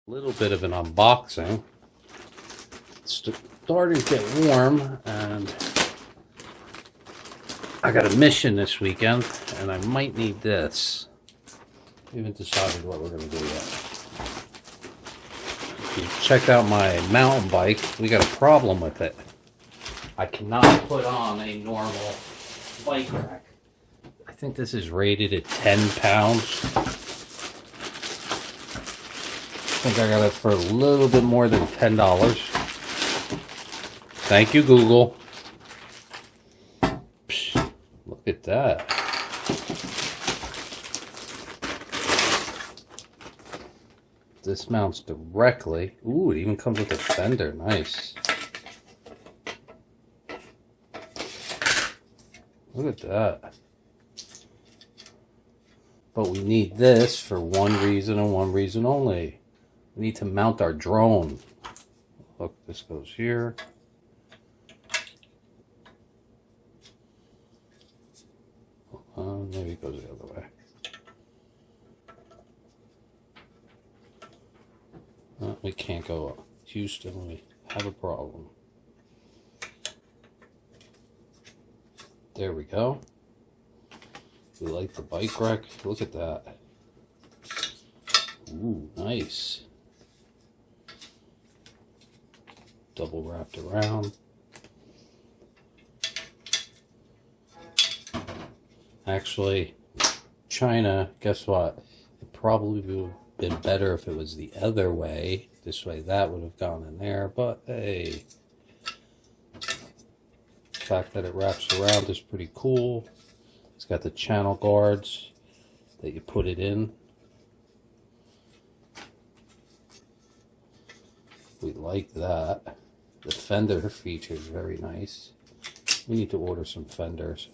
Little bit of an unboxing. It's starting to get warm, and I got a mission this weekend, and I might need this. I haven't decided what we're going to do yet. If you checked out my mountain bike, we got a problem with it. I cannot put on a normal bike rack. I think this is rated at 10 pounds. I think I got it for a little bit more than $10. Thank you, Google. Psh, look at that. This mounts directly. Ooh, it even comes with a fender. Nice. Look at that. But we need this for one reason and one reason only. We need to mount our drone. Look, this goes here. Maybe it goes the other way. We can't go up. Houston, we have a problem. There we go. We like the bike rack. Look at that. Ooh, nice. Double wrapped around. Actually, China, guess what? It probably would have been better if it was the other way. This way, that would have gone in there. But hey, the fact that it wraps around is pretty cool. It's got the channel guards that you put it in. We like that. The fender feature is very nice. We need to order some fenders.